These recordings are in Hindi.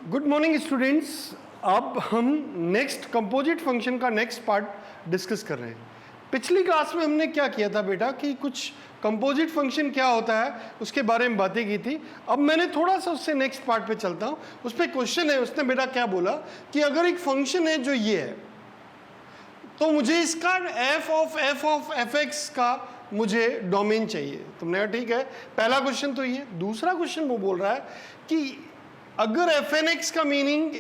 Good morning students. अब हम नेक्स्ट कंपोजिट फंक्शन का नेक्स्ट पार्ट डिस्कस कर रहे हैं। पिछली क्लास में हमने क्या किया था बेटा कि कुछ कंपोजिट फंक्शन क्या होता है उसके बारे में बातें की थी। अब मैंने थोड़ा सा उससे नेक्स्ट पार्ट पे चलता हूँ। उस पर क्वेश्चन है, उसने बेटा क्या बोला कि अगर एक फंक्शन है जो ये है तो मुझे इसका एफ ऑफ एफ एक्स का मुझे डोमेन चाहिए। तुमने कहा ठीक है, पहला क्वेश्चन तो ये। दूसरा क्वेश्चन वो बोल रहा है कि अगर एफ एन एक्स का meaning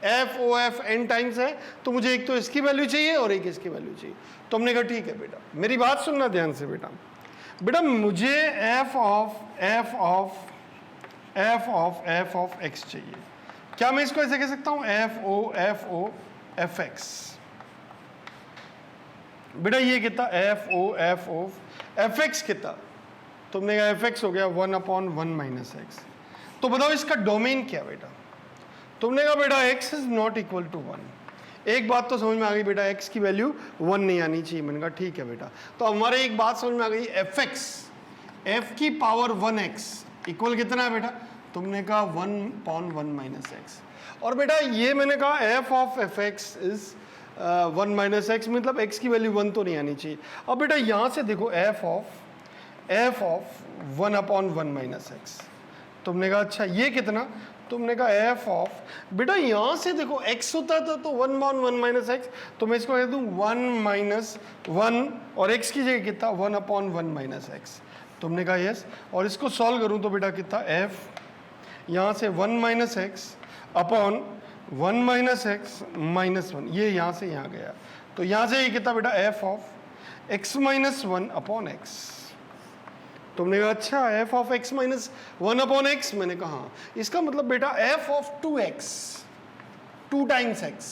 F O F N times है तो मुझे एक तो इसकी वैल्यू चाहिए और एक इसकी वैल्यू चाहिए। तो हमने कहा ठीक है बेटा, मेरी बात सुनना ध्यान से बेटा। बेटा मुझे एफ ऑफ एक्स चाहिए। क्या मैं इसको ऐसे कह सकता हूं, एफ ओ एफ एक्स। बेटा ये कितना एफ ओ एफ एक्स कितना, तुमने कहा एफ एक्स हो गया 1/1 माइनस एक्स। तो बताओ इसका डोमेन क्या बेटा। तुमने कहा बेटा x is not equal to 1। एक बात तो समझ में आ गई बेटा, x की वैल्यू 1 नहीं आनी चाहिए। मैंने कहा ठीक है बेटा। तो हमारे एक बात समझ में आ गई, f की पावर 1x इक्वल कितना है बेटा। तुमने कहा 1/1 माइनस एक्स। और बेटा ये मैंने कहा f of F x is 1 minus x, मतलब x की वैल्यू 1 तो नहीं आनी चाहिए। अब बेटा यहां से देखो f ऑफ 1/1 माइनस एक्स। तुमने कहा अच्छा ये कितना, तुमने कहा एफ ऑफ, बेटा यहां से देखो x होता था तो 1/1 माइनस एक्स, तो मैं इसको कह दूं 1 माइनस 1 और x की जगह कितना 1/1 माइनस एक्स। तुमने कहा यस। और इसको सॉल्व करूं तो बेटा कितना f यहां से 1 minus x upon 1 minus x minus 1, ये यहां से यहां गया। तो यहां से ये कितना बेटा F of x minus 1 upon x. तुमने कहा अच्छा F of x minus 1 upon x. मैंने कहा हाँ, इसका मतलब बेटा F of 2x 2 times x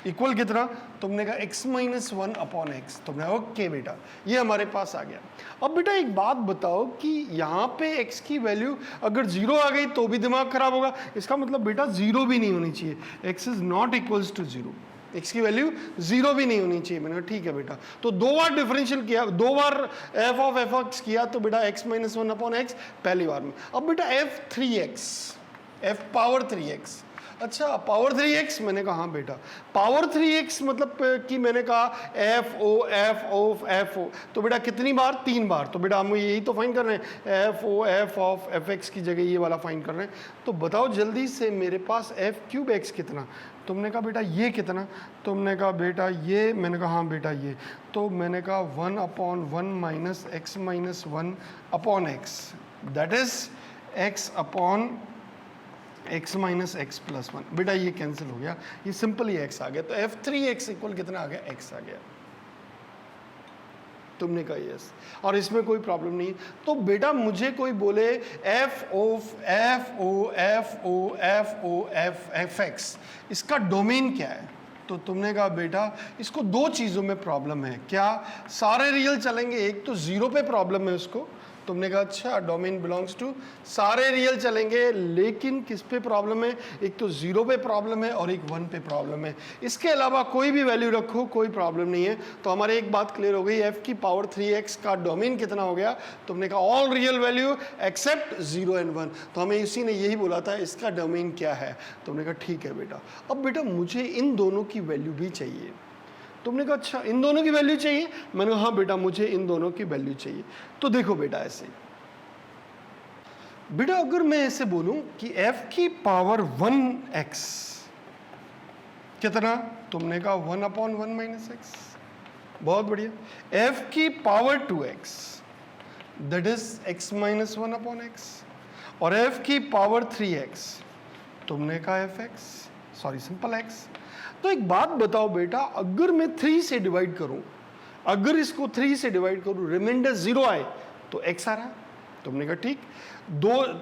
equal कितना। तुमने कहा x माइनस 1 अपॉन एक्स। तुमने ओके बेटा, ये हमारे पास आ गया। अब बेटा एक बात बताओ कि यहाँ पे x की वैल्यू अगर 0 आ गई तो भी दिमाग खराब होगा। इसका मतलब बेटा 0 भी नहीं होनी चाहिए, x is not equals to 0, x की वैल्यू 0 भी नहीं होनी चाहिए। मैंने कहा ठीक है बेटा। तो 2 बार डिफरेंशियल किया, 2 बार f ऑफ एफ एक्स किया तो बेटा x माइनस 1 अपॉन एक्स पहली बार में। अब बेटा f पावर 3x। अच्छा पावर 3x, मैंने कहा हाँ बेटा पावर 3x मतलब कि मैंने कहा f o, तो बेटा कितनी बार, 3 बार। तो बेटा हम यही तो फाइंड कर रहे हैं, f ऑफ एफ एक्स की जगह ये वाला फाइंड कर रहे हैं। तो बताओ जल्दी से मेरे पास f³ कितना। तुमने कहा बेटा ये कितना, तुमने कहा बेटा ये, मैंने कहा हाँ बेटा ये। तो मैंने कहा 1/1 minus x minus 1 upon x, that is x upon x minus x plus 1। बेटा ये कैंसिल हो गया, ये सिंपल ही x आ गया। तो f3x इक्वल कितना आ गया, x आ गया। तुमने कहा यस, और इसमें कोई प्रॉब्लम नहीं। तो बेटा मुझे कोई बोले एफ ओ एफ एक्स, इसका डोमेन क्या है। तो तुमने कहा बेटा इसको 2 चीज़ों में प्रॉब्लम है। क्या, सारे रियल चलेंगे, एक तो 0 पे प्रॉब्लम है उसको। तुमने कहा अच्छा डोमेन बिलोंग्स टू, सारे रियल चलेंगे, लेकिन किस पे प्रॉब्लम है, एक तो 0 पे प्रॉब्लम है और एक 1 पे प्रॉब्लम है। इसके अलावा कोई भी वैल्यू रखो कोई प्रॉब्लम नहीं है। तो हमारे एक बात क्लियर हो गई, f की पावर 3x का डोमेन कितना हो गया। तुमने कहा all real value except 0 and 1। तो हमें इसी ने यही बोला था इसका डोमेन क्या है। तुमने कहा ठीक है बेटा। अब बेटा मुझे इन दोनों की वैल्यू भी चाहिए। तुमने कहा अच्छा इन दोनों की वैल्यू चाहिए। मैंने कहा हाँ बेटा मुझे इन दोनों की वैल्यू चाहिए। तो देखो बेटा ऐसे बेटा अगर मैं ऐसे बोलूं कि f की पावर 1x कितना, तुमने कहा 1/1 माइनस एक्स, बहुत बढ़िया। f की power 2x that is x minus 1 upon x, और f की पावर 3x तुमने कहा fx, सॉरी सिंपल x। तो एक बात बताओ बेटा, अगर मैं 3 से डिवाइड करूं, अगर इसको 3 से डिवाइड करूं, रिमाइंडर 0 आए तो x आ रहा है। तुमने कहा ठीक।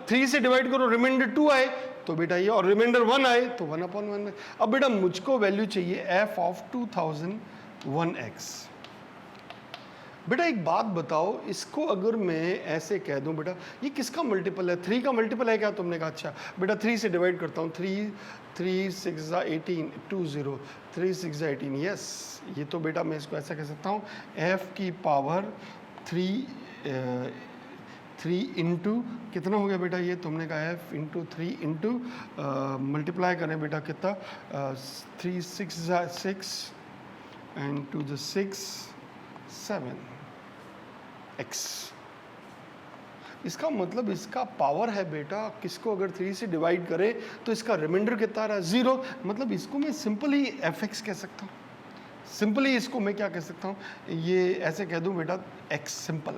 3 से डिवाइड करो, रिमाइंडर 2 आए तो बेटा ये, और रिमाइंडर 1 आए तो 1/1। अब बेटा मुझको वैल्यू चाहिए f ऑफ 2001x। बेटा एक बात बताओ, इसको अगर मैं ऐसे कह दूं बेटा ये किसका मल्टीपल है, 3 का मल्टीपल है क्या। तुमने कहा अच्छा बेटा 3 से डिवाइड करता हूँ, 3 6 18 20 3 6 18, यस। ये तो बेटा मैं इसको ऐसा कह सकता हूँ f की पावर 3 3 इंटू कितना हो गया बेटा ये, तुमने कहा f इंटू 3 इंटू मल्टीप्लाई करें बेटा कितना, 3 6 एंड 2 6 7 x। इसका मतलब इसका पावर है बेटा, किसको अगर 3 से डिवाइड करे तो इसका रिमाइंडर कितना आ रहा है, 0। मतलब इसको मैं सिंपली fx कह सकता हूँ, सिंपली इसको मैं क्या कह सकता हूँ, ये ऐसे कह दूँ बेटा x सिंपल।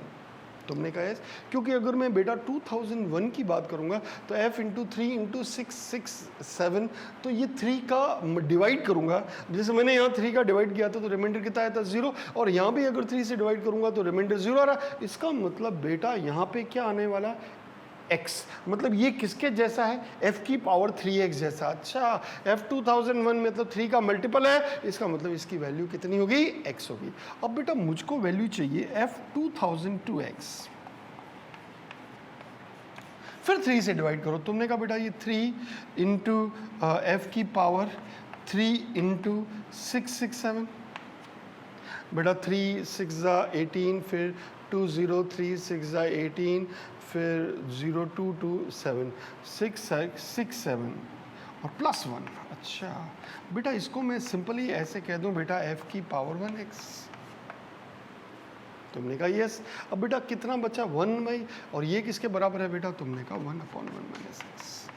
तुमने कहा यस, क्योंकि अगर मैं बेटा 2001 की बात करूंगा तो f इंटू 3 इंटू 6 6 7, तो ये 3 का डिवाइड करूंगा, जैसे मैंने यहाँ 3 का डिवाइड किया था तो रिमाइंडर कितना आया था 0, और यहाँ भी अगर 3 से डिवाइड करूंगा तो रिमाइंडर 0 आ रहा। इसका मतलब बेटा यहाँ पे क्या आने वाला, x। मतलब ये किसके जैसा है, f की पावर 3x जैसा। अच्छा, f 2001 मतलब 3 का मल्टीपल है, इसका मतलब इसकी वैल्यू कितनी होगी, x होगी। अब बेटा मुझको वैल्यू चाहिए f 2002x, फिर 3 से डिवाइड करो। तुमने कहा बेटा ये 3 इंटू एफ की पावर 3 इंटू 6 6 7, बेटा 3 6 18, फिर 2 0 3 6 18, फिर 0 2 2 7 6 6 7 और प्लस 1। अच्छा बेटा इसको मैं सिंपली ऐसे कह दूं बेटा f की पावर 1x। तुमने कहा यस। अब बेटा कितना बचा, 1 बाई, और ये किसके बराबर है बेटा, तुमने कहा 1/1 - x।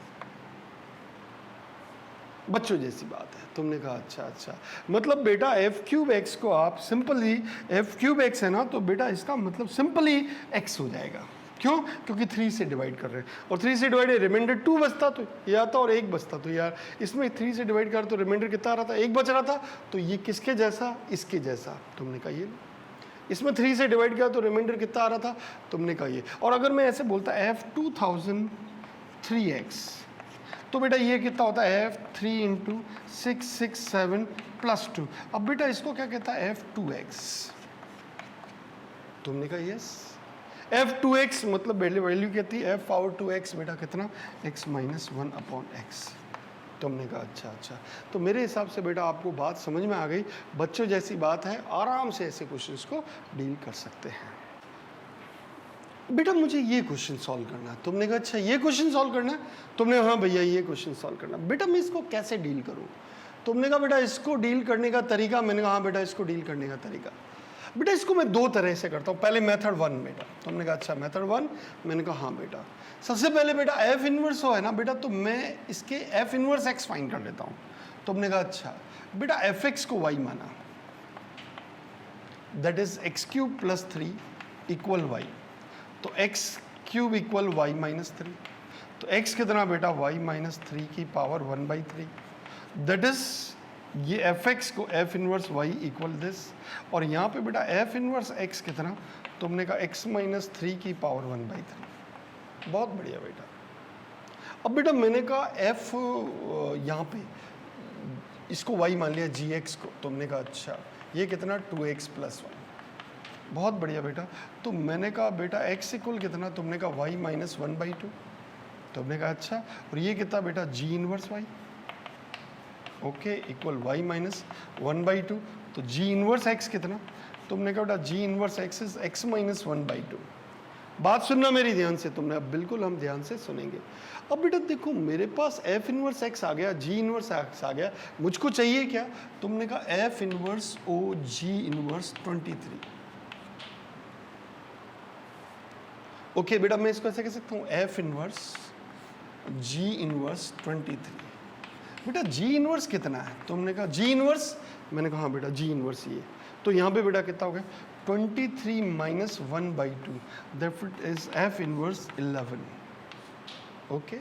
बच्चों जैसी बात है। तुमने कहा अच्छा, मतलब बेटा एफ क्यूब एक्स को आप सिंपली, एफ क्यूब एक्स है ना, तो बेटा इसका मतलब सिंपली एक्स हो जाएगा। क्यों, क्योंकि 3 से डिवाइड कर रहे हैं, और 3 से डिवाइड रिमाइंडर 2 बचता तो ये आता और 1 बचता, तो यार इसमें 3 से डिवाइड कर तो रिमाइंडर कितना आ रहा था, 1 बच रहा था, तो ये किसके जैसा, इसके जैसा। तुमने कहा ये, इसमें 3 से डिवाइड किया तो रिमाइंडर कितना आ रहा था, तुमने कहा ये। और अगर मैं ऐसे बोलता f 2003x, तो बेटा ये कितना होता है f 3 इंटू 6 6 7 प्लस 2। अब बेटा इसको क्या कहता है, f 2x। तुमने कहा यस, f 2x मतलब वैल्यू कहती है f पावर 2x, बेटा कितना, x माइनस 1/x। तुमने कहा अच्छा, तो मेरे हिसाब से बेटा आपको बात समझ में आ गई। बच्चों जैसी बात है, आराम से ऐसे क्वेश्चंस को डील कर सकते हैं। बेटा मुझे ये क्वेश्चन सॉल्व करना है। तुमने कहा अच्छा ये क्वेश्चन सॉल्व करना है, तुमने हाँ भैया ये क्वेश्चन सॉल्व करना है। बेटा मैं इसको कैसे डील करूँ, तुमने कहा बेटा इसको डील करने का तरीका, मैंने कहा हाँ बेटा इसको डील करने का तरीका, बेटा इसको मैं 2 तरह से करता हूँ। पहले मेथड 1 बेटा, तुमने कहा अच्छा मेथड 1, मैंने कहा हाँ बेटा। सबसे पहले बेटा एफ इनवर्स हो है ना बेटा, तो मैं इसके एफ इनवर्स एक्स फाइंड कर लेता हूँ। तुमने कहा अच्छा बेटा एफ एक्स को वाई माना, that is X cube plus 3 equal Y, तो X cube equal Y minus 3, तो एक्स कितना बेटा वाई माइनस 3 की पावर 1/3, दैट इज ये एफ एक्स को F inverse Y equal this, और यहाँ पे बेटा एफ इनवर्स एक्स कितना, तुमने कहा एक्स माइनस 3 की पावर 1/3। बहुत बढ़िया बेटा। अब बेटा मैंने कहा एफ यहाँ पे इसको वाई मान लिया, जी एक्स को, तुमने कहा अच्छा ये कितना 2x प्लस 1। बहुत बढ़िया बेटा। तो मैंने कहा बेटा x इक्वल कितना, तुमने कहा y माइनस 1/2, तुमने कहा अच्छा, और ये कितना बेटा g inverse y, okay, equal y minus 1/2, तो g इनवर्स x कितना, तुमने कहा बेटा g inverse x is x minus 1/2। बात सुनना मेरी ध्यान से, तुमने अब बिल्कुल हम ध्यान से सुनेंगे। अब बेटा देखो मेरे पास f इनवर्स x आ गया, g इनवर्स x आ गया, मुझको चाहिए क्या, तुमने कहा f inverse o g inverse 23। Okay बेटा मैं इसको ऐसे कह सकता हूँ f इनवर्स g इनवर्स 23। बेटा g इनवर्स कितना है, तुमने कहा g इनवर्स, मैंने कहा हाँ बेटा g इनवर्स ये, तो यहाँ पे बेटा कितना हो गया 23 minus 1/2, that is f inverse 11। Okay,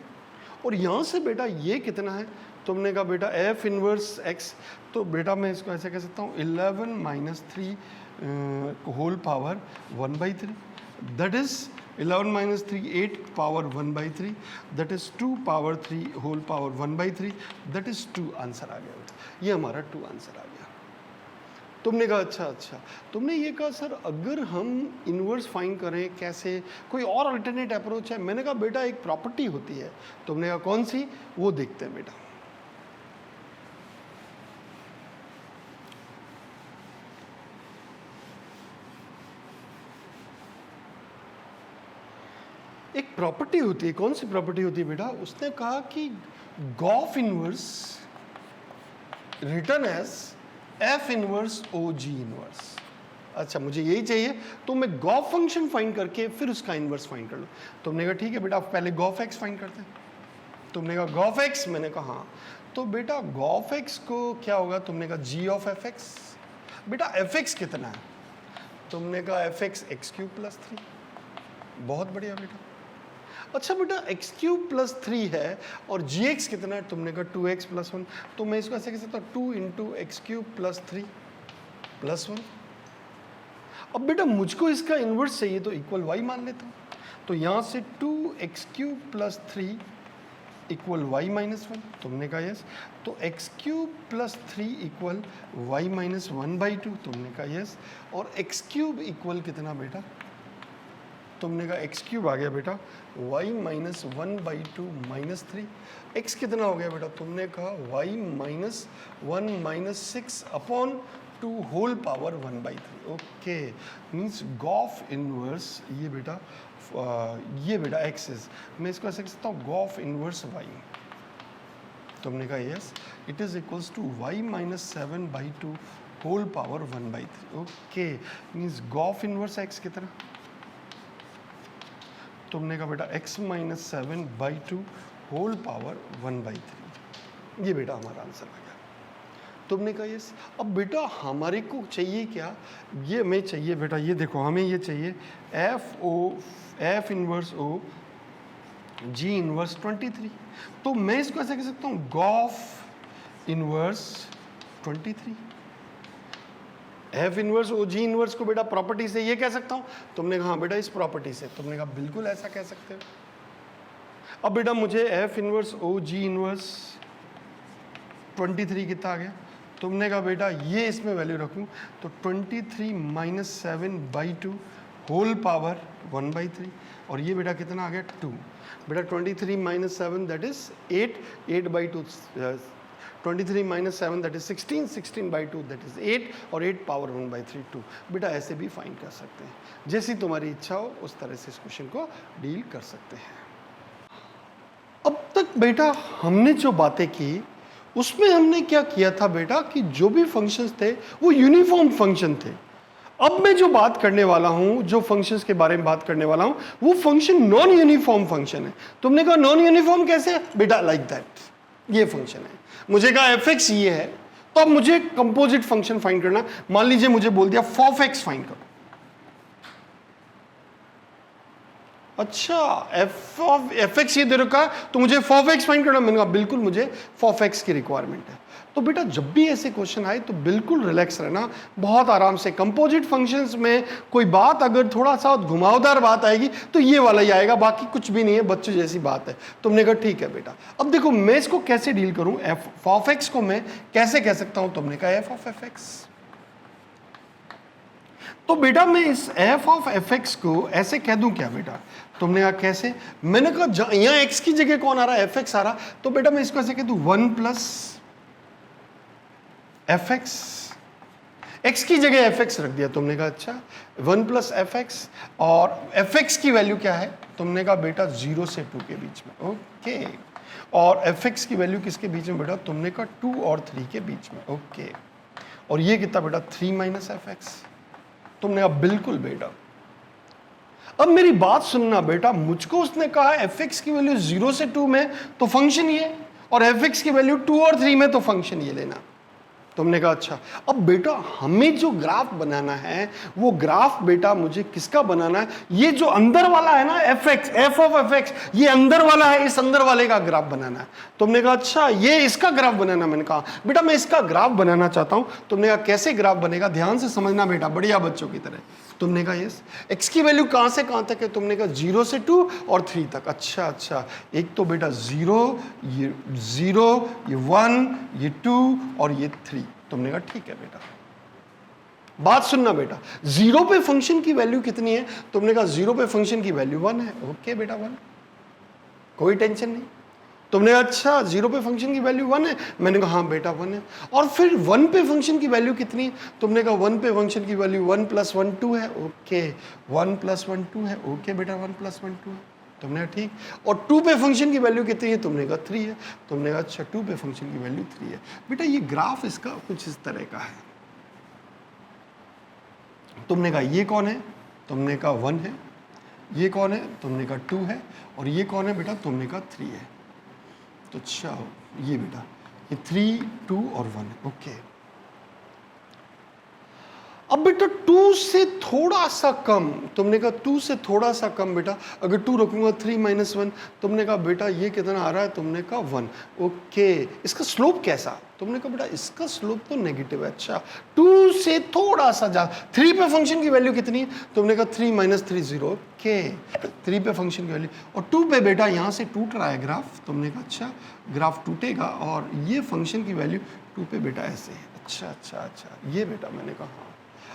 और यहाँ से बेटा ये कितना है, तुमने कहा बेटा f इनवर्स x, तो बेटा मैं इसको ऐसे कह सकता हूँ 11 minus 3 whole power 1/3, that is 11 minus 3 8 power 1/3, that is 2 power 3 whole power 1/3, that is 2 answer आ गया बेटा, ये हमारा 2 आंसर आ गया। तुमने कहा अच्छा, तुमने ये कहा सर अगर हम इन्वर्स फाइंड करें कैसे, कोई और अल्टरनेट अप्रोच है, मैंने कहा बेटा एक प्रॉपर्टी होती है, तुमने कहा कौन सी, वो देखते हैं बेटा। एक प्रॉपर्टी होती है, कौन सी प्रॉपर्टी होती है बेटा? उसने कहा कि गॉफ inverse return as F inverse O G inverse. अच्छा, मुझे यही चाहिए, तो मैं गॉफ फंक्शन फाइंड करके फिर उसका इनवर्स फाइंड कर लूँ। तुमने कहा ठीक है बेटा, पहले गॉफ एक्स फाइंड करते हैं। तुमने कहा गॉफ एक्स, मैंने कहा हाँ। तो बेटा गॉफ एक्स को क्या होगा? तुमने कहा जी ऑफ एफ एक्स। बेटा एफ एक्स कितना है? तुमने कहा F x x cube plus 3। बहुत बढ़िया बेटा। अच्छा बेटा एक्स क्यूब प्लस 3 है और जी एक्स कितना है? तुमने कहा 2x प्लस 1। तो मैं इसको ऐसे कह सकता हूँ 2 into x cube plus 3 plus 1। अब बेटा मुझको इसका इन्वर्स चाहिए तो इक्वल y मान लेता हूँ। तो यहाँ से 2x cube plus 3 equal y minus 1। तुमने कहा यस। तो x cube plus 3 equal y minus 1/2। तुमने कहा यस। और x क्यूब इक्वल कितना बेटा? तुमने कहा x क्यूब आ गया बेटा y माइनस 1/2 माइनस 3। x कितना हो गया बेटा? तुमने कहा y minus 1 minus 6 upon 2 whole power 1/3। Okay, means gof inverse ये बेटा x इज, मैं इसको ऐसे कह सकता हूँ गॉफ इनवर्स y। तुमने कहा yes, it is equals to y minus 7/2 whole power 1/3। Okay, means gof inverse x कितना? तुमने कहा बेटा x माइनस 7/2 होल पावर 1/3। ये बेटा हमारा आंसर आ गया। तुमने कहा यस। अब बेटा हमारे को चाहिए क्या? ये हमें चाहिए बेटा, ये देखो हमें ये चाहिए F inverse O G inverse 23। तो मैं इसको ऐसे कह सकता हूँ Gauff inverse 23। F inverse O G inverse को बेटा प्रॉपर्टी से ये कह सकता हूँ। तुमने कहा हाँ बेटा इस प्रॉपर्टी से। तुमने कहा बिल्कुल ऐसा कह सकते हो। अब बेटा मुझे F inverse O G inverse 23 कितना आ गया? तुमने कहा बेटा ये इसमें वैल्यू रखूँ तो 23 माइनस 7/2 होल पावर 1/3। और ये बेटा कितना आ गया? 2। बेटा 23 minus 7 that is 8/2 23 minus 7 that is 16 16/2 that is 8 और 8 पावर 1/3 2। बेटा ऐसे भी फाइंड कर सकते हैं, जैसी तुम्हारी इच्छा हो उस तरह से इस क्वेश्चन को डील कर सकते हैं। अब तक बेटा हमने जो बातें की उसमें हमने क्या किया था बेटा कि जो भी फंक्शंस थे वो यूनिफॉर्म फंक्शन थे। अब मैं जो बात करने वाला हूं, जो फंक्शंस के बारे में बात करने वाला हूं, वो फंक्शन नॉन यूनिफॉर्म फंक्शन है। तुमने कहा नॉन यूनिफॉर्म कैसे? बेटा लाइक दैट, ये फंक्शन है। मुझे कहा एफ एक्स ये है, तो अब मुझे कंपोजिट फंक्शन फाइंड करना। मान लीजिए मुझे बोल दिया फॉफ एक्स फाइंड करो। अच्छा, एफ एक्स ये दे रखा है तो मुझे फॉफ एक्स फाइंड करना। मैंने कहा बिल्कुल मुझे फॉफ एक्स की रिक्वायरमेंट है। तो बेटा जब भी ऐसे क्वेश्चन आए तो बिल्कुल रिलैक्स रहना, बहुत आराम से। कंपोजिट फंक्शंस में कोई बात अगर थोड़ा सा घुमावदार बात आएगी तो ये वाला ही आएगा, बाकी कुछ भी नहीं है, बच्चे जैसी बात है। तुमने कहा ठीक है बेटा। अब देखो मैं इसको कैसे डील करूं, एफ ऑफ एक्स को मैं कैसे कह सकता हूं? तुमने कहा एफ ऑफ एफ एक्स। तो बेटा मैं इस एफ ऑफ एफ एक्स को ऐसे कह दूं क्या बेटा? तुमने कहा कैसे? मैंने कहा यहां एक्स की जगह कौन आ रहा है? एफ एक्स आ रहा। तो बेटा मैं इसको ऐसे कह दूं 1 प्लस एफ एक्स, एक्स की जगह एफ एक्स रख दिया। तुमने कहा अच्छा 1 प्लस एफ एक्स, और एफ एक्स की वैल्यू क्या है? तुमने कहा बेटा 0 से 2 के बीच में। ओके, और एफ एक्स की वैल्यू किसके बीच में बेटा? तुमने कहा 2 और 3 के बीच में। ओके, और ये कितना बेटा? 3 माइनस एफ एक्स। तुमने कहा बिल्कुल बेटा। अब मेरी बात सुनना बेटा, मुझको उसने कहा एफ एक्स की वैल्यू 0 से 2 में तो फंक्शन ये, और एफ एक्स की वैल्यू 2 और 3 में तो फंक्शन ये लेना। तुमने कहा अच्छा। अब बेटा हमें जो ग्राफ बनाना है वो ग्राफ बेटा मुझे किसका बनाना है? ये जो अंदर वाला है ना F x, F of F x, ये अंदर वाला है, इस अंदर वाले का ग्राफ बनाना है। तुमने कहा अच्छा ये इसका ग्राफ बनाना। मैंने कहा बेटा मैं इसका ग्राफ बनाना चाहता हूं। तुमने कहा कैसे ग्राफ बनेगा? ध्यान से समझना बेटा, बढ़िया बच्चों की तरह। तुमने कहा यस। एक्स की वैल्यू कहां से कहां तक है? तुमने कहा 0 से 2 और 3 तक। अच्छा, एक तो बेटा 0, ये 1, ये 2 और ये 3। तुमने कहा ठीक है बेटा। बात सुनना बेटा, 0 पे फंक्शन की वैल्यू कितनी है? तुमने कहा 0 पे फंक्शन की वैल्यू 1 है। ओके बेटा 1, कोई टेंशन नहीं। तुमने अच्छा 0 पे फंक्शन की वैल्यू 1 है। मैंने कहा हाँ बेटा 1 है। और फिर 1 पे फंक्शन की वैल्यू कितनी है? तुमने कहा 1 पे फंक्शन की वैल्यू 1 + 1 2 है। ओके, 1 + 1 2 है। ओके बेटा 1 + 1 2 है। तुमने कहा ठीक, और 2 पे फंक्शन की वैल्यू कितनी है? तुमने कहा 3 है। तुमने कहा अच्छा 2 पे फंक्शन की वैल्यू 3 है। बेटा ये ग्राफ इसका कुछ इस तरह का है। तुमने कहा ये कौन है? तुमने कहा 1 है। ये कौन है? तुमने कहा 2 है। और ये कौन है बेटा? तुमने कहा 3 है। तो अच्छा ये बेटा ये 3, 2 और 1 है। ओके, अब बेटा 2 से थोड़ा सा कम, तुमने कहा 2 से थोड़ा सा कम बेटा, अगर 2 रखूंगा 3 - 1, तुमने कहा बेटा ये कितना आ रहा है? तुमने कहा 1। ओके, इसका स्लोप कैसा? तुमने कहा बेटा इसका स्लोप तो नेगेटिव है। अच्छा 2 से थोड़ा सा ज्यादा, 3 पे फंक्शन की वैल्यू कितनी है? तुमने कहा 3 - 3 0। ओके, 3 पे फंक्शन की वैल्यू, और 2 पे बेटा यहाँ से टूट रहा है ग्राफ। तुमने कहा अच्छा ग्राफ टूटेगा और ये फंक्शन की वैल्यू 2 पे बेटा ऐसे है। अच्छा अच्छा अच्छा, ये बेटा मैंने कहा हाँ।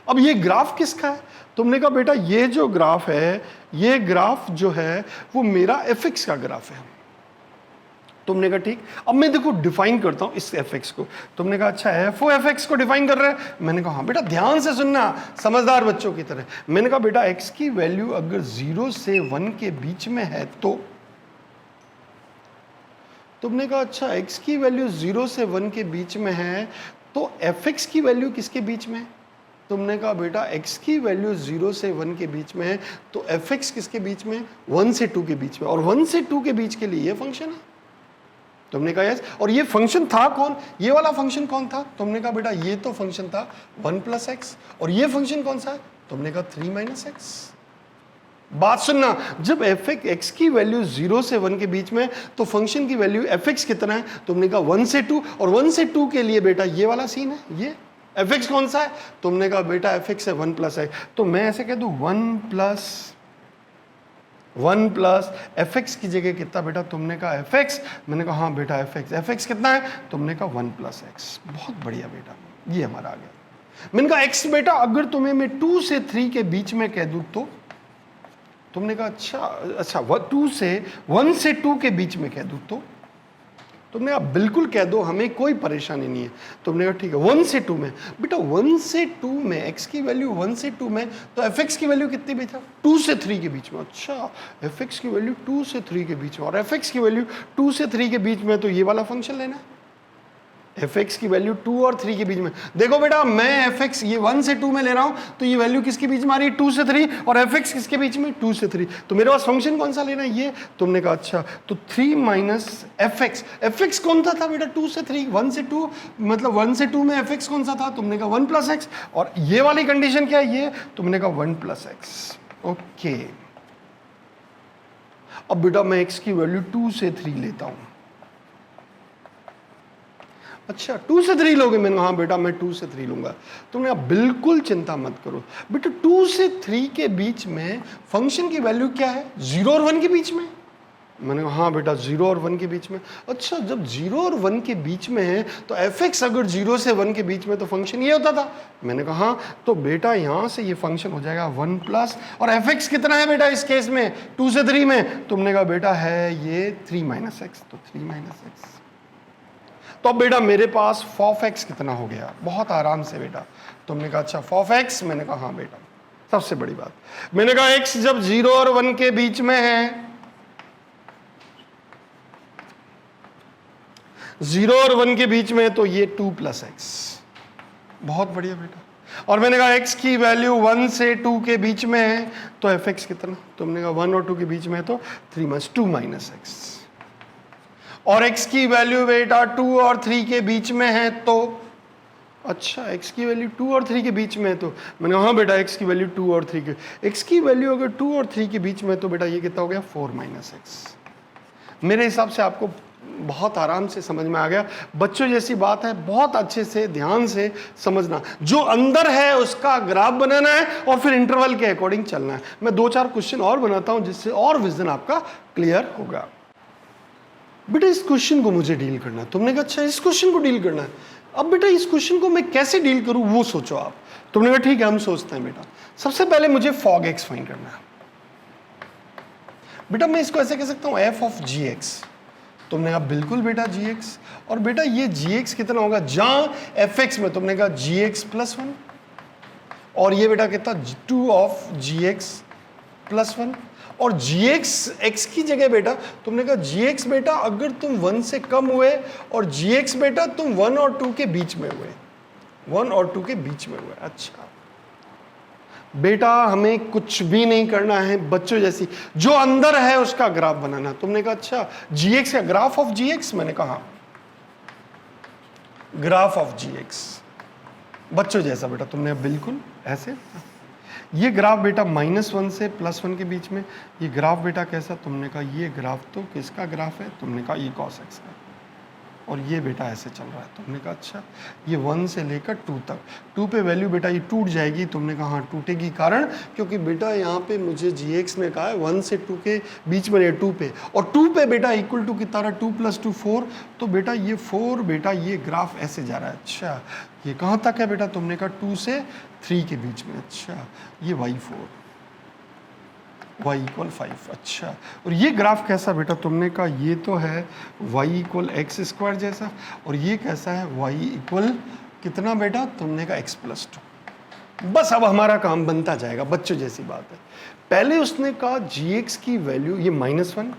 अब ये ग्राफ किसका है? तुमने कहा बेटा ये जो ग्राफ है, ये ग्राफ जो है वो मेरा fx का ग्राफ है। तुमने कहा ठीक, अब मैं देखो डिफाइन करता हूं इस fx को। तुमने कहा अच्छा fo fx को डिफाइन कर रहा है? मैंने कहा हाँ बेटा, ध्यान से सुनना समझदार बच्चों की तरह। मैंने कहा बेटा x की वैल्यू अगर 0 से 1 के बीच में है तो, तुमने कहा अच्छा x की वैल्यू 0 से 1 के बीच में है तो fx की वैल्यू किसके बीच में है? तुमने कहा बेटा x की वैल्यू 0 से 1 के बीच में है तो fx किसके बीच में? 1 से 2 के बीच में, और 1 से 2 के बीच के लिए ये फंक्शन है। तुमने कहा यस, और ये फंक्शन था कौन? ये वाला फंक्शन कौन था? तुमने कहा बेटा ये तो फंक्शन था 1 + x, और ये फंक्शन कौन सा है? तुमने कहा 3 - x। बात सुनना, जब x की वैल्यू 0 से 1 के बीच में तो फंक्शन की वैल्यू fx कितना है? तुमने कहा 1 से 2, और 1 से 2 के लिए बेटा ये वाला सीन है। ये fx कौन सा है? तुमने कहा बेटा fx है 1 + x। तो मैं ऐसे कह दूं 1 + fx की जगह कितना बेटा? तुमने कहा fx, मैंने कहा हाँ बेटा fx कितना है? तुमने कहा 1 + x। बहुत बढ़िया बेटा, ये हमारा आ गया। मैंने कहा x बेटा अगर तुम्हें मैं 2 से 3 के बीच में कह दूं तो, तुमने कहा अच्छा 2 से 1 से 2 के बीच में कह दूं तो, तुमने कहा बिल्कुल कह दो, हमें कोई परेशानी नहीं है। तुमने कहा ठीक है 1 से 2 में। बेटा 1 से 2 में x की वैल्यू 1 से 2 में तो fx की वैल्यू कितनी बेटा? 2 से 3 के बीच में। अच्छा fx की वैल्यू 2 से 3 के बीच में, और fx की वैल्यू 2 से 3 के बीच में, तो ये वाला फंक्शन लेना है। fx की वैल्यू 2 और 3 के बीच में। देखो बेटा मैं fx ये 1 से 2 में ले रहा हूं तो ये वैल्यू किसके बीच में आ रही है? 2 से 3, और fx किसके बीच में? 2 से 3। तो मेरे पास फंक्शन कौन सा लेना है? ये। तुमने कहा अच्छा तो 3 - fx। fx कौन सा था बेटा? 2 से 3, 1 से 2, मतलब 1 से 2 में fx कौन सा था? तुमने कहा 1 + x, और ये वाली कंडीशन क्या है? ये तुमने कहा 1 + x। ओके, अब बेटा मैं x की वैल्यू 2 से 3 लेता हूं। अच्छा 2 से 3 लोगे? मैंने हाँ बेटा मैं 2 से 3 लूंगा। तुमने कहा बिल्कुल चिंता मत करो बेटा, 2 से 3 के बीच में फंक्शन की वैल्यू क्या है? 0 और 1 के बीच में। मैंने कहा हाँ बेटा 0 और 1 के बीच में। अच्छा जब 0 और 1 के बीच में है तो fx अगर 0 से 1 के बीच में तो फंक्शन ये होता था। मैंने कहा हाँ, तो बेटा यहाँ से ये फंक्शन हो जाएगा 1+, और fx कितना है बेटा इस केस में? 2 से 3 में। तुमने कहा बेटा है ये 3 - x, तो 3 - x। तो अब बेटा मेरे पास fx कितना हो गया? बहुत आराम से बेटा। तुमने कहा अच्छा fx, मैंने कहा हाँ बेटा। सबसे बड़ी बात, मैंने कहा x जब 0 और 1 के बीच में है, 0 और 1 के बीच में, तो ये 2 + x। बहुत बढ़िया बेटा। और मैंने कहा x की वैल्यू 1 से 2 के बीच में है तो fx कितना? तुमने कहा 1 और 2 के बीच में है तो 2 - x। और x की वैल्यू बेटा 2 और 3 के बीच में है तो, अच्छा x की वैल्यू 2 और 3 के बीच में है तो, मैंने कहा हाँ बेटा x की वैल्यू 2 और 3 के, x की वैल्यू अगर 2 और 3 के बीच में तो बेटा ये कितना हो गया? 4 - x। मेरे हिसाब से आपको बहुत आराम से समझ में आ गया। बच्चों जैसी बात है, बहुत अच्छे से ध्यान से समझना। जो अंदर है उसका ग्राफ बनाना है और फिर इंटरवल के अकॉर्डिंग चलना है। मैं 2-4 क्वेश्चन और बनाता हूं जिससे और विजन आपका क्लियर होगा। बेटा इस क्वेश्चन को मुझे डील करना है। तुमने कहा अच्छा इस क्वेश्चन को डील करना है। अब बेटा इस क्वेश्चन को मैं कैसे डील करूं वो सोचो आप। तुमने कहा ठीक है हम सोचते हैं बेटा। सबसे पहले मुझे fog x फाइंड करना है। बेटा मैं इसको ऐसे कह सकता हूं f of gx। तुमने कहा बिल्कुल बेटा gx, और बेटा ये gx कितना होगा? जहां fx में तुमने कहा gx + 1, और ये बेटा कितना? 2 of gx + 1, और gx x की जगह बेटा तुमने कहा gx बेटा अगर तुम 1 से कम हुए और gx बेटा तुम 1 और 2 के बीच में हुए, 1 और 2 के बीच में हुए। अच्छा बेटा हमें कुछ भी नहीं करना है, बच्चों जैसी जो अंदर है उसका ग्राफ बनाना। तुमने कहा अच्छा gx का ग्राफ ऑफ gx, मैंने कहा ग्राफ ऑफ gx बच्चों जैसा बेटा। तुमने बिल्कुल ऐसे ये ग्राफ बेटा -1 से +1 के बीच में, ये ग्राफ बेटा कैसा, तुमने कहा ये ग्राफ तो किसका ग्राफ है, तुमने कहा ये cos x का, और ये बेटा ऐसे चल रहा है। तुमने कहा अच्छा ये 1 से लेकर 2 तक, 2 पे वैल्यू बेटा ये टूट जाएगी। तुमने कहा हाँ टूटेगी, कारण क्योंकि बेटा यहाँ पे मुझे gx में कहा है 1 से 2 के बीच में 2 पे, और 2 पे बेटा इक्वल टू कितना रहा, 2 + 2 4, तो बेटा ये 4 बेटा ये ग्राफ ऐसे जा रहा है। अच्छा ये कहाँ तक है बेटा, तुमने कहा 2 से 3 के बीच में। अच्छा ये y4 y = 5। अच्छा और ये ग्राफ कैसा बेटा, तुमने कहा ये तो है y = x² जैसा, और ये कैसा है y = कितना बेटा, तुमने कहा x + 2। बस अब हमारा काम बनता जाएगा, बच्चों जैसी बात है। पहले उसने कहा gx की वैल्यू ये -1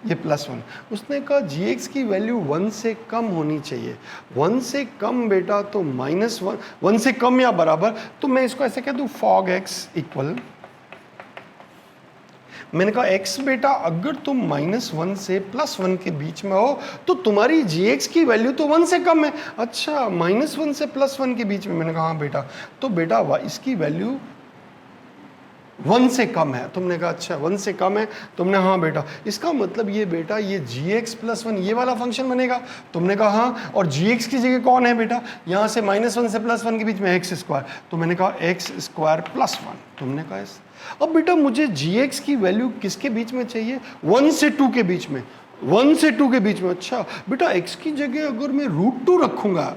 ये +1, उसने कहा gx की वैल्यू 1 से कम होनी चाहिए, 1 से कम बेटा तो -1, 1 से कम या बराबर, तो मैं इसको ऐसे कह दूँ fog x = मैंने कहा x बेटा अगर तुम -1 से +1 के बीच में हो तो तुम्हारी gx की वैल्यू तो 1 से कम है। अच्छा -1 से +1 के बीच में, मैंने कहा हाँ बेटा, तो बेटा इसकी वैल्यू 1 से कम है। तुमने कहा अच्छा 1 से कम है, तुमने हाँ बेटा, इसका मतलब ये बेटा ये gx + 1 ये वाला फंक्शन बनेगा। तुमने कहा हाँ, और gx की जगह कौन है बेटा, यहाँ से -1 से +1 के बीच में x², तो मैंने कहा x² + 1। तुमने कहा अब बेटा मुझे gx की वैल्यू किसके बीच में चाहिए, 1 से 2 के बीच में, 1 से 2 के बीच में। अच्छा बेटा x की जगह अगर मैं √2 रखूंगा,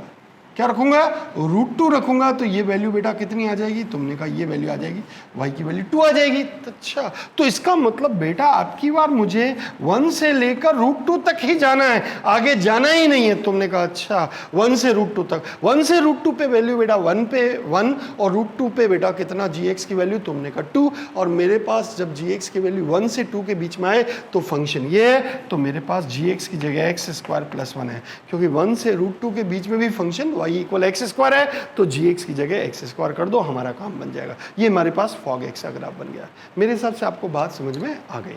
क्या रखूंगा, √2 रखूंगा, तो ये वैल्यू बेटा कितनी आ जाएगी, तुमने कहा ये वैल्यू आ जाएगी y की वैल्यू 2 आ जाएगी। अच्छा तो इसका मतलब बेटा आपकी बार मुझे 1 से लेकर √2 तक ही जाना है, आगे जाना ही नहीं है। तुमने कहा अच्छा 1 से √2 तक, 1 से √2 पे वैल्यू बेटा 1 पे 1 और √2 पे बेटा कितना gx की वैल्यू, तुमने कहा 2, और मेरे पास जब gx की वैल्यू 1 से 2 के बीच में आए तो फंक्शन ये है, तो मेरे पास gx की जगह x² + 1 है, क्योंकि 1 से √2 के बीच में भी फंक्शन y = x² है, तो gx की जगह x² कर दो, हमारा काम बन जाएगा। ये हमारे पास fog x का ग्राफ बन गया। मेरे हिसाब से आपको बात समझ में आ गई।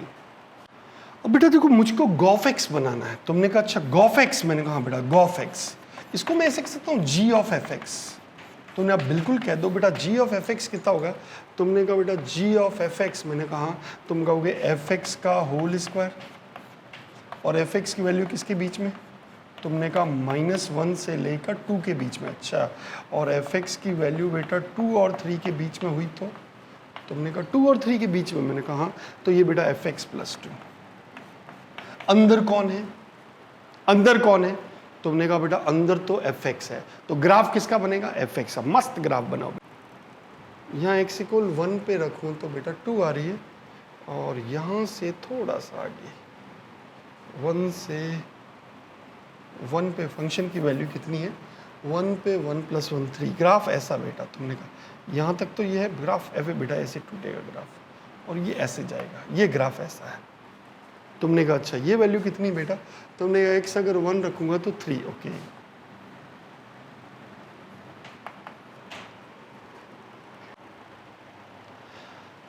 अब बेटा देखो मुझको gOf x बनाना है। तुमने कहा अच्छा gOf x, मैंने कहा बेटा gOf x, इसको मैं ऐसे कह सकता हूँ g of fx। तुमने आप बिल्कुल कह दो बेटा g of fx कितना होगा, तुमने कहा बेटा g of fx, मैंने कहा तुम कहोगे fx का होल स्क्वायर, और fx की वैल्यू किसके बीच में, तुमने कहा -1 से लेकर 2 के बीच में। अच्छा और fx की वैल्यू बेटा 2 और 3 के बीच में हुई, तो तुमने कहा 2 और 3 के बीच में, मैंने कहा तो ये बेटा fx + 2। अंदर कौन है, अंदर कौन है, तुमने कहा बेटा अंदर तो fx है, तो ग्राफ किसका बनेगा, fx का। मस्त ग्राफ बनाओ। यहाँ x = 1 पे रखूँ तो बेटा 2 आ रही है, और यहाँ से थोड़ा सा आगे 1 से 1 पे फंक्शन की वैल्यू कितनी है, 1 पे 1 + 1 3, ग्राफ ऐसा बेटा। तुमने कहा यहाँ तक तो ये है ग्राफ, f बेटा ऐसे टूटेगा ग्राफ, और ये ऐसे जाएगा, ये ग्राफ ऐसा है। तुमने कहा अच्छा ये वैल्यू कितनी बेटा, तुमने कहा x अगर 1 रखूंगा तो 3। ओके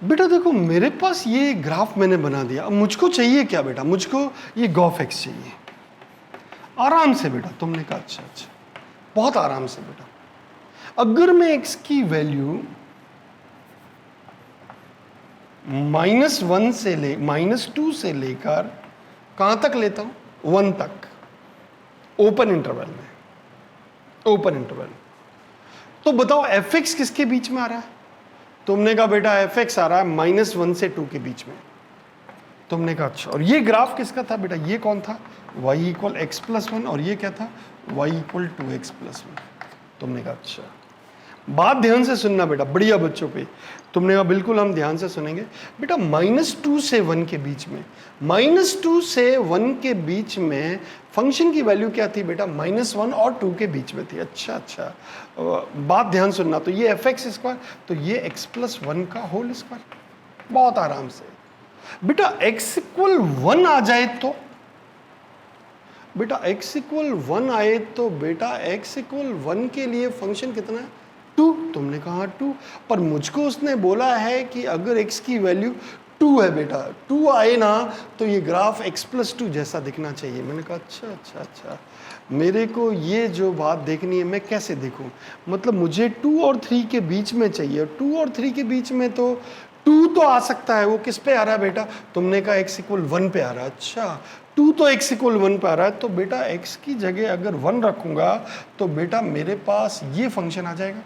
बेटा देखो मेरे पास ये ग्राफ मैंने बना दिया। अब मुझको चाहिए क्या बेटा, मुझको ये gOf x चाहिए, आराम से बेटा। तुमने कहा अच्छा अच्छा, बहुत आराम से बेटा। अगर मैं x की वैल्यू -1 से -2 से लेकर कहां तक लेता हूं, 1 तक, ओपन इंटरवल में, ओपन इंटरवल, तो बताओ fx किसके बीच में आ रहा है, तुमने कहा बेटा fx आ रहा है -1 से 2 के बीच में। तुमने कहा अच्छा, और ये ग्राफ किसका था बेटा, ये कौन था, y = x + 1, और ये क्या था, y = 2x + 1। तुमने कहा अच्छा, बात ध्यान से सुनना बेटा, बढ़िया बच्चों पे। तुमने कहा बिल्कुल हम ध्यान से सुनेंगे बेटा। -2 से 1 के बीच में, -2 से 1 के बीच में फंक्शन की वैल्यू क्या थी बेटा, -1 और 2 के बीच में थी। अच्छा अच्छा, बात ध्यान सुनना, तो ये fx², तो ये x + 1 का होल स्क्वायर, बहुत आराम से। बेटा x इक्वल 1 आ जाए तो, बेटा x इक्वल 1 आए तो बेटा x इक्वल 1 के लिए फंक्शन कितना है 2, तुमने कहा 2, पर मुझको उसने बोला है कि अगर x की वैल्यू 2 है बेटा, 2 आए ना तो ये ग्राफ x प्लस 2 जैसा दिखना चाहिए। मैंने कहा अच्छा, मेरे को ये जो बात देखनी है मैं कैसे देखूं, मतलब मुझे 2 और 3 के बीच में चाहिए, 2 और 3 के बीच में तो 2 तो आ सकता है, वो किस पे आ रहा है बेटा, तुमने कहा x इक्वल 1 पे आ रहा है। अच्छा 2 तो x इक्वल 1 पे आ रहा है, तो बेटा x की जगह अगर 1 रखूंगा तो बेटा मेरे पास ये फंक्शन आ जाएगा।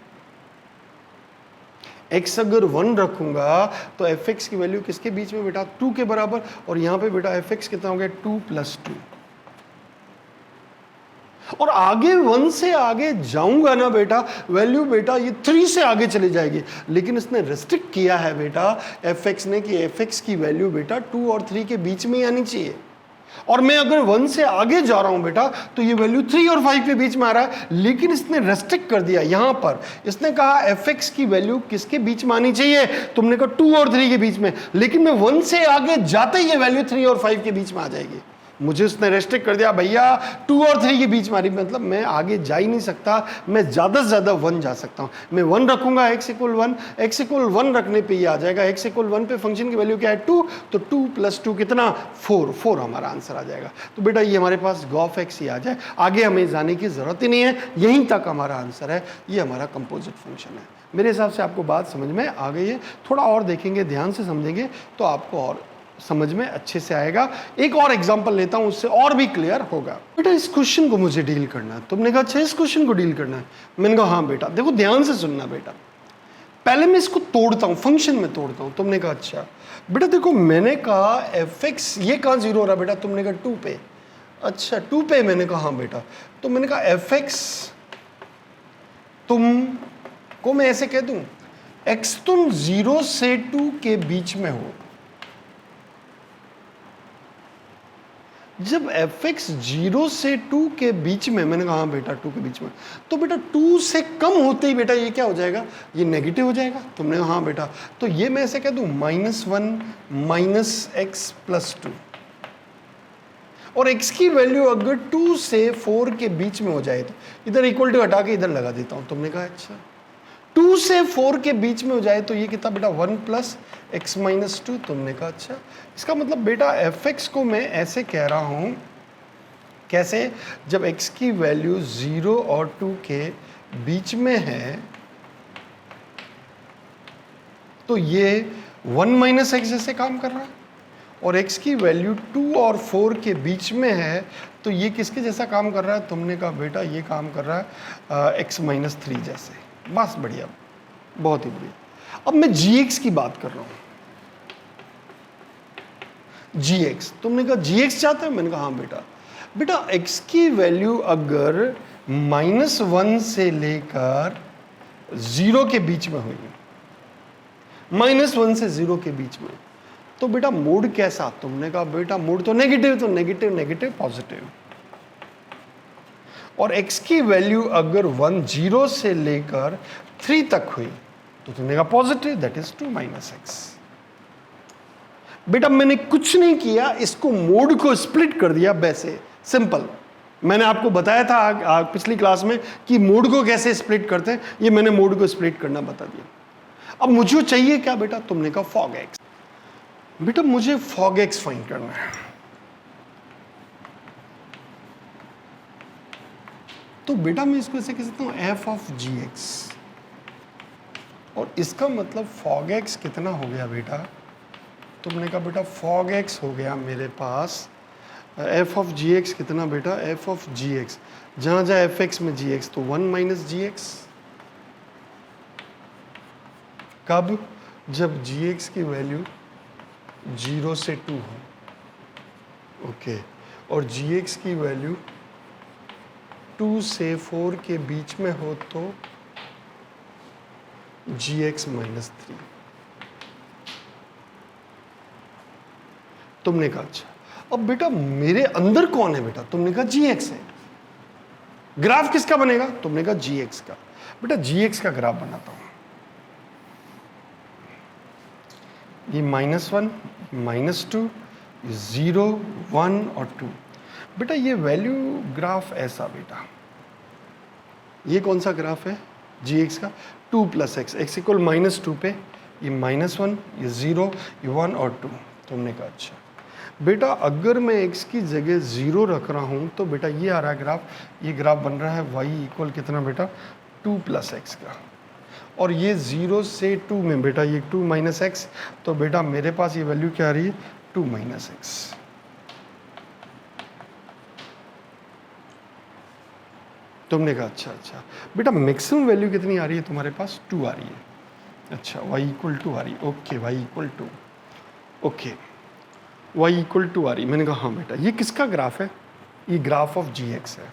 x अगर 1 रखूंगा तो fx की वैल्यू किसके बीच में बेटा 2 के बराबर, और यहां पे बेटा fx कितना हो गया 2 प्लस 2, और आगे 1 से आगे जाऊंगा ना बेटा वैल्यू बेटा ये 3 से आगे चली जाएगी, लेकिन इसने रेस्ट्रिक्ट किया है बेटा fx ने कि fx की वैल्यू बेटा 2 और 3 के बीच में ही आनी चाहिए, और मैं अगर 1 से आगे जा रहा हूं बेटा तो ये वैल्यू 3 और 5 के बीच में आ रहा है, लेकिन इसने रेस्ट्रिक्ट कर दिया यहां पर, इसने कहा fx की वैल्यू किसके बीच में आनी चाहिए, तुमने कहा 2 और 3 के बीच में, लेकिन मैं 1 से आगे जाते ही ये वैल्यू 3 और 5 के बीच में आ जाएगी। मुझे उसने रेस्ट्रिक्ट कर दिया भैया 2 और 3 के बीच में आ रही, मतलब मैं आगे जा ही नहीं सकता, मैं ज़्यादा से ज़्यादा 1 जा सकता हूँ। मैं 1 रखूंगा x इक्वल 1, x इक्वल 1 रखने पे ये आ जाएगा, x इक्वल 1 पे फंक्शन की वैल्यू क्या है 2, तो 2 प्लस 2 कितना 4 हमारा आंसर आ जाएगा। तो बेटा ये हमारे पास गॉफ x ही आ जाए, आगे हमें जाने की ज़रूरत ही नहीं है, यहीं तक हमारा आंसर है, ये हमारा कंपोजिट फंक्शन है। मेरे हिसाब से आपको बात समझ में आ गई है, थोड़ा और देखेंगे, ध्यान से समझेंगे तो आपको और समझ में अच्छे से आएगा। एक और एग्जांपल लेता हूं, उससे और भी क्लियर होगा। बेटा इस क्वेश्चन को मुझे डील करना है, तुमने कहा अच्छा इस क्वेश्चन को डील करना है, मैंने कहा हाँ बेटा, देखो ध्यान से सुनना बेटा, पहले मैं इसको तोड़ता हूं, फंक्शन में तोड़ता हूं। तुमने कहा अच्छा बेटा देखो, मैंने कहा fx ये कहां जीरो हो रहा बेटा, तुमने कहा 2 पे, अच्छा 2 पे, मैंने कहा हाँ बेटा, तो मैंने कहा fx तुम को मैं ऐसे कह दूं, x तुम 0 से 2 के बीच में हो, जब fx 0 से 2 के बीच में, मैंने कहा हाँ बेटा 2 के बीच में, तो बेटा 2 से कम होते ही बेटा ये क्या हो जाएगा, ये नेगेटिव हो जाएगा। तुमने कहा हाँ बेटा, तो ये मैं ऐसे कह दूं -1 माइनस x प्लस 2, और x की वैल्यू अगर 2 से 4 के बीच में हो जाए तो इधर इक्वल टू हटा के इधर लगा देता हूं। तुमने कहा अच्छा 2 से 4 के बीच में हो जाए तो ये कितना बेटा 1 प्लस x माइनस 2, तुमने कहा अच्छा, इसका मतलब बेटा fx को मैं ऐसे कह रहा हूं, कैसे, जब x की वैल्यू 0 और 2 के बीच में है तो ये 1 माइनस x जैसे काम कर रहा है, और x की वैल्यू 2 और 4 के बीच में है तो ये किसके जैसा काम कर रहा है, तुमने कहा बेटा ये काम कर रहा है x माइनस 3 जैसे। बस बढ़िया, बहुत ही बढ़िया। अब मैं gx की बात कर रहा हूं, gx, तुमने कहा gx चाहते हो, मैंने कहा हाँ बेटा, बेटा x की वैल्यू अगर -1 से लेकर 0 के बीच में होगी, -1 से 0 के बीच में, तो बेटा मोड कैसा, तुमने कहा बेटा मोड तो नेगेटिव, तो नेगेटिव नेगेटिव पॉजिटिव, और x की वैल्यू अगर 0 से लेकर 3 तक हुई तो तुमने कहा positive, that is 2 minus x। बेटा मैंने कुछ नहीं किया, इसको मोड को स्प्लिट कर दिया, वैसे सिंपल। मैंने आपको बताया था पिछली क्लास में कि मोड को कैसे स्प्लिट करते हैं, ये मैंने मोड को स्प्लिट करना बता दिया। अब मुझे चाहिए क्या बेटा, तुमने कहा फॉग x। बेटा मुझे फॉग x फाइंड करना है, तो बेटा मैं इसको ऐसे कह सकता हूं f ऑफ gx, और इसका मतलब फॉग x कितना हो गया बेटा, तुमने कहा बेटा फॉग x हो गया मेरे पास f ऑफ gx कितना बेटा, f ऑफ gx, जहां जाए fx में gx तो 1 माइनस gx, कब, जब gx की वैल्यू 0 से 2 हो, ओके, और gx की वैल्यू 2 से 4 के बीच में हो तो gx माइनस 3। तुमने कहा अच्छा, अब बेटा मेरे अंदर कौन है बेटा, तुमने कहा gx है, ग्राफ किसका बनेगा, तुमने कहा gx का। बेटा gx का ग्राफ बनाता हूं, ये -1 -2, 0, 1 और 2। बेटा ये वैल्यू ग्राफ ऐसा बेटा, ये कौन सा ग्राफ है gx का, 2 + x, x = -2 पे ये -1, ये 0, ये 1 और 2। तो हमने कहा अच्छा बेटा अगर मैं x की जगह 0 रख रहा हूँ तो बेटा ये आ रहा है ग्राफ, ये ग्राफ बन रहा है y = कितना बेटा, 2 + x का, और ये 0 से 2 में बेटा ये 2 - x, तो बेटा मेरे पास ये वैल्यू क्या आ रही है, 2 - x। तुमने कहा अच्छा बेटा मैक्सिमम वैल्यू कितनी आ रही है तुम्हारे पास, 2 आ रही है। अच्छा y = 2 आ रही है, ओके y = 2, ओके y = 2 आ रही। मैंने कहा हाँ बेटा ये किसका ग्राफ है, ये ग्राफ ऑफ gx है।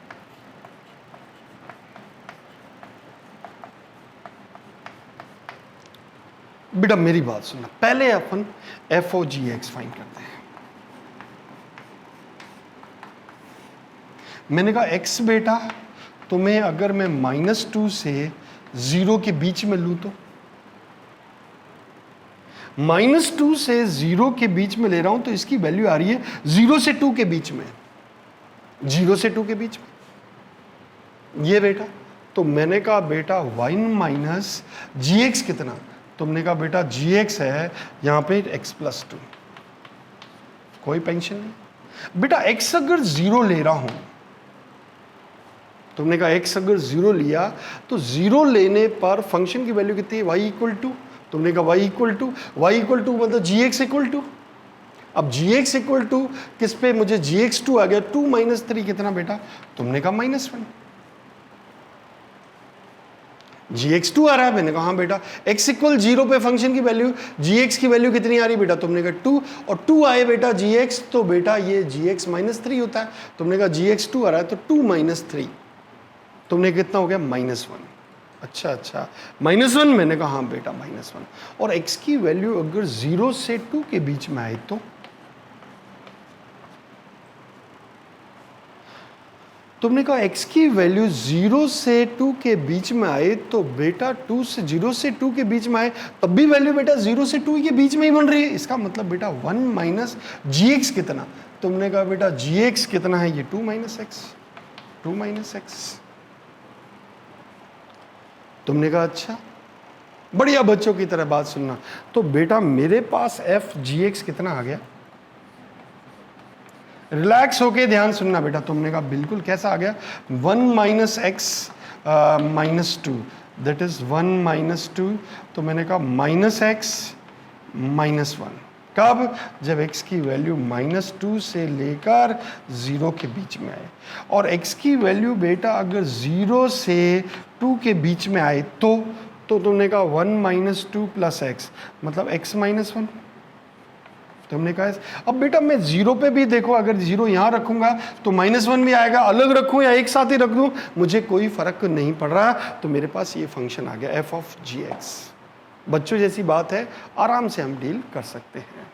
बेटा मेरी बात सुनना, पहले अपन f of gx फाइंड करते हैं। मैंने कहा x बेटा तुम्हें अगर मैं -2 से 0 के बीच में लूं तो, -2 से 0 के बीच में ले रहा हूं तो इसकी वैल्यू आ रही है 0 से 2 के बीच में, 0 से 2 के बीच में ये बेटा। तो मैंने कहा बेटा 1 - gx कितना, तुमने कहा बेटा gx है यहां पे x + 2, कोई टेंशन नहीं। बेटा x अगर 0 ले रहा हूं, तुमने कहा x अगर 0 लिया तो 0 लेने पर फंक्शन की वैल्यू कितनी है, y = 2। तुमने कहा y = 2 मतलब gx = 2। अब gx = 2 किस पे, मुझे gx 2 आ गया, 2 - 3 कितना बेटा, तुमने कहा -1। gx 2 आ रहा है, मैंने कहा हाँ बेटा x = 0 पे फंक्शन की वैल्यू, gx की वैल्यू कितनी आ रही बेटा, तुमने कहा 2, और 2 आए बेटा gx, तो बेटा ये gx -3 होता है। तुमने कहा gx 2 आ रहा है तो 2 - 3, तुमने कितना हो गया, -1। अच्छा -1, मैंने कहा हाँ बेटा -1, और x की वैल्यू अगर 0 से 2 के बीच में आए तो, तुमने कहा x की वैल्यू 0 से 2 के बीच में आए तो बेटा 0 से 2 के बीच में आए तब भी वैल्यू बेटा 0 से 2 के बीच में ही बन रही है। इसका मतलब बेटा 1 - gx कितना, तुमने कहा बेटा gx कितना है, ये 2 - x, 2 - x। तुमने कहा अच्छा बढ़िया, बच्चों की तरह बात सुनना। तो बेटा मेरे पास f gx कितना आ गया, रिलैक्स होके ध्यान सुनना बेटा। तुमने कहा बिल्कुल कैसा आ गया, 1 - x -2, दैट इज 1 - 2। तो मैंने कहा -x -1 कब, जब x की वैल्यू -2 से लेकर 0 के बीच में आए, और x की वैल्यू बेटा अगर 0 से 2 के बीच में आए तो तुमने कहा 1 - 2 + x मतलब x -1। तुमने कहा अब बेटा मैं 0 पे भी देखो, अगर 0 यहाँ रखूंगा तो -1 भी आएगा, अलग रखूं या एक साथ ही रख दूं मुझे कोई फर्क नहीं पड़ रहा। तो मेरे पास ये फंक्शन आ गया f of gx। बच्चों जैसी बात है, आराम से हम डील कर सकते हैं।